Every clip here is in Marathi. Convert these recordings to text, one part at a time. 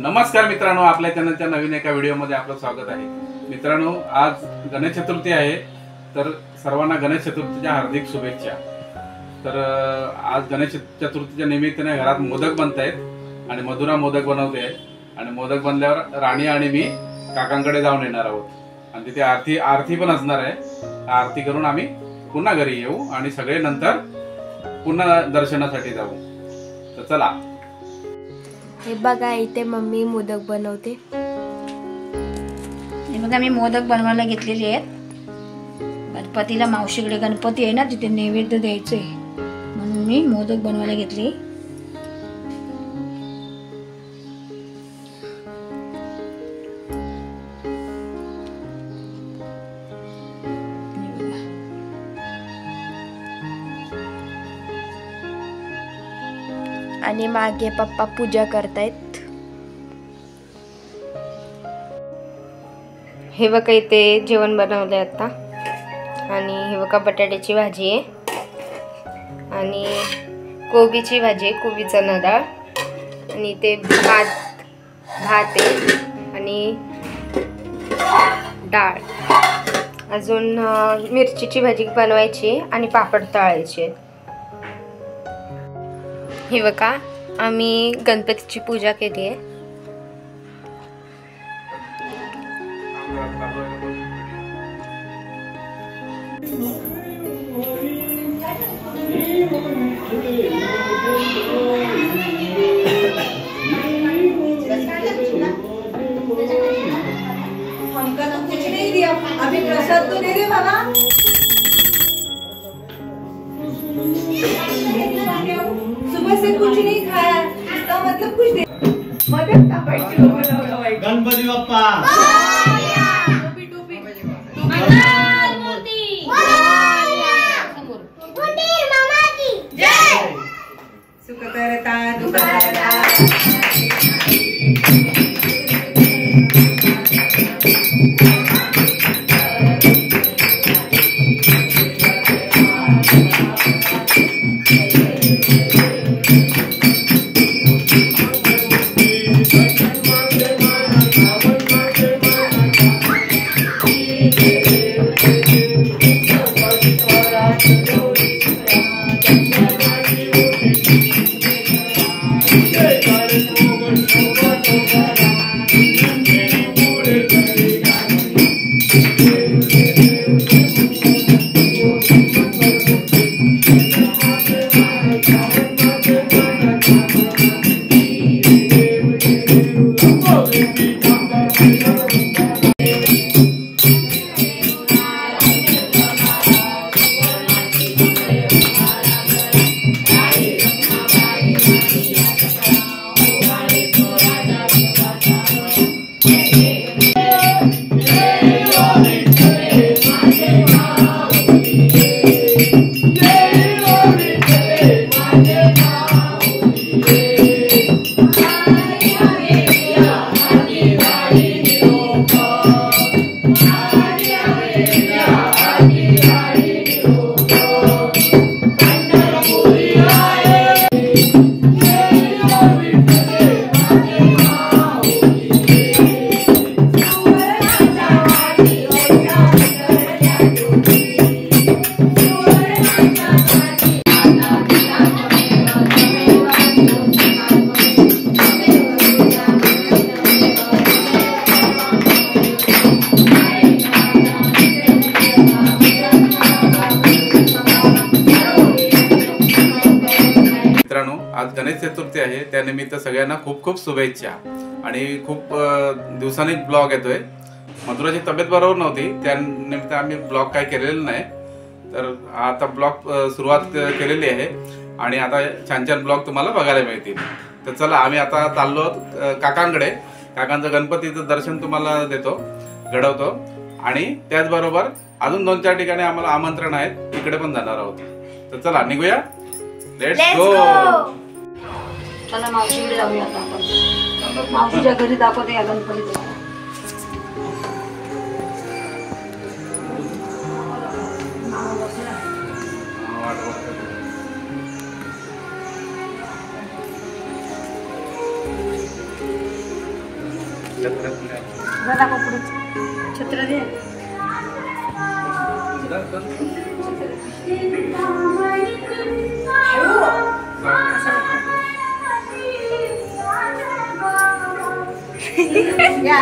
नमस्कार मित्रांनो, आपल्या चॅनलच्या नवीन एका व्हिडिओमध्ये आपलं स्वागत आहे। मित्रांनो, आज गणेश चतुर्थी आहे, तर सर्वांना गणेश चतुर्थीच्या हार्दिक शुभेच्छा। तर आज गणेश चतुर्थीच्या निमित्ताने घरात मोदक बनतायत आणि मधुरा मोदक बनवते आहे आणि मोदक बनल्यावर राणी आणि मी काकांकडे जाऊन येणार आहोत आणि तिथे आरती पण असणार आहे। आरती करून आम्ही पुन्हा घरी येऊ आणि सगळे नंतर पुन्हा दर्शनासाठी जाऊ। तर चला, हे बघा इथे मम्मी मोदक बनवते। हे बघा मी मोदक बनवायला घेतलेले आहेत। गणपतीला मावशीकडे गणपती आहे ना, तिथे नैवेद्य द्यायचे म्हणून मी मोदक बनवायला घेतले। आणि मागे पप्पा पूजा करतायत। हे बघा इथे जेवण बनवले आता आणि हे बघा बटाट्याची भाजी आहे आणि कोबीची भाजी आहे, कोबीचा नदाळ आणि ते भात आहे आणि डाळ, अजून मिरचीची भाजी बनवायची आहे आणि पापड तळायचे आहेत। हे बघा आम्ही गणपतीची पूजा केली आहे। अभी प्रसाद तो दे दे बाबा। सुबह से कुछ नहीं खाया, इसका मतलब कुछ नहीं। गणपति बप्पा टोपी टोपी मामा की जय। सुखकरता दुखहरता आज गणेश चतुर्थी आहे, त्यानिमित्त सगळ्यांना खूप खूप शुभेच्छा। आणि खूप दिवसांनी ब्लॉग येतोय। मधुराची तब्येत बरोबर नव्हती, त्यानिमित्त आम्ही ब्लॉग काय केलेलं नाही, तर आता ब्लॉग सुरुवात केलेली आहे आणि आता छान छान ब्लॉग तुम्हाला बघायला मिळतील। तर चला, आम्ही आता चाललो काकांकडे। काकांचं गणपतीचं दर्शन तुम्हाला देतो, घडवतो आणि त्याचबरोबर अजून 2-4 ठिकाणी आम्हाला आमंत्रण आहेत, तिकडे पण जाणार आहोत। तर चला निघूया, लेट्स गो। चला मावशीकडे जाऊया आता आपण। मावशीच्या घरी दाखवते या गणपतीला। दादा पुढे छत्र दे. या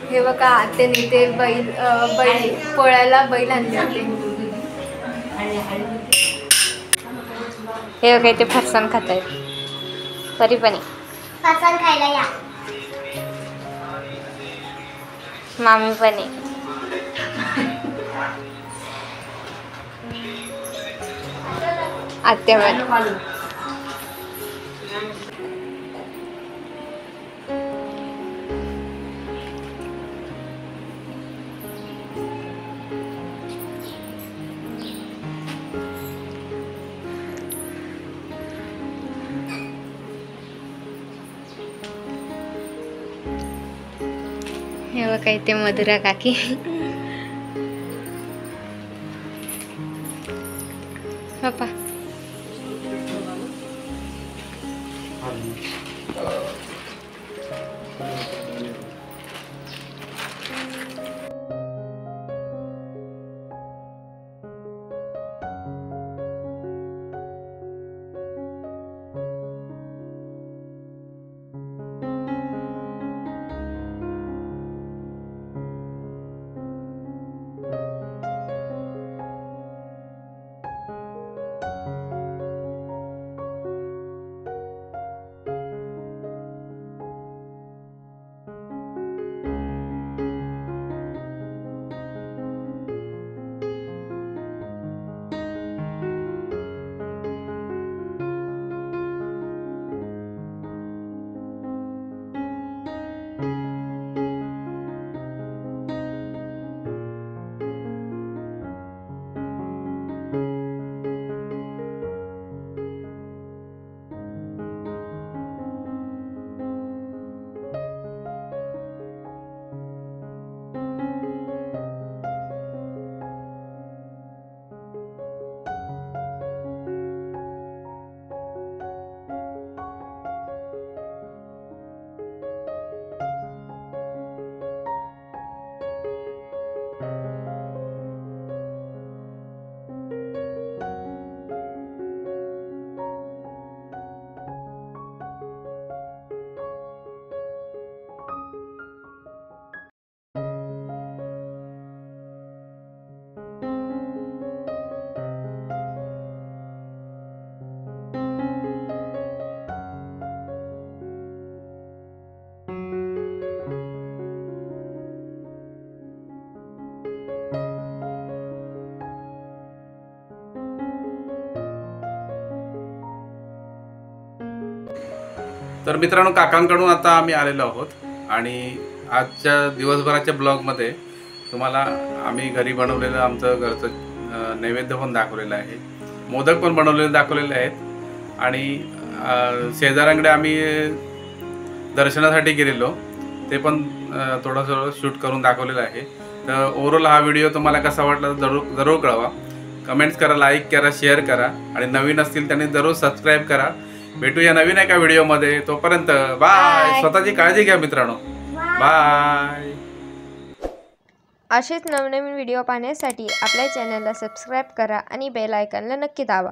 हे बघा आत्याने ते बैल पोळ्याला बैल आणले होते. हे बघा ते फरसाण खात आहेत. तरी पण फरसाण खायला या. मामी पण आहे. आत्या पण. हे बघा इथे मधुरा काकी. पप्पा तर मित्रांनो, काकांकडून आता आम्ही आलेलो आहोत आणि आजच्या दिवसभराच्या ब्लॉगमध्ये तुम्हाला आम्ही घरी बनवलेलं आमचं घरचं नैवेद्य पण दाखवलेलं आहे, मोदक पण बनवलेले दाखवलेले आहेत आणि शेजाऱ्यांकडे आम्ही दर्शनासाठी गेलेलो ते पण थोडंसं शूट करून दाखवलेलं आहे. तर ओव्हरऑल हा व्हिडिओ तुम्हाला कसा वाटला जरूर कळवा, कमेंट्स करा, लाईक करा, शेअर करा आणि नवीन असतील त्यांनी जरूर सबस्क्राईब करा. भेटूया नवीन एका व्हिडिओमध्ये. तोपर्यंत बाय. स्वतःची काळजी घ्या मित्रांनो. बाय. असेच नवनवीन व्हिडिओ पाहण्यासाठी आपल्या चॅनलला सबस्क्राईब करा आणि बेल आयकॉनला नक्की दाबा.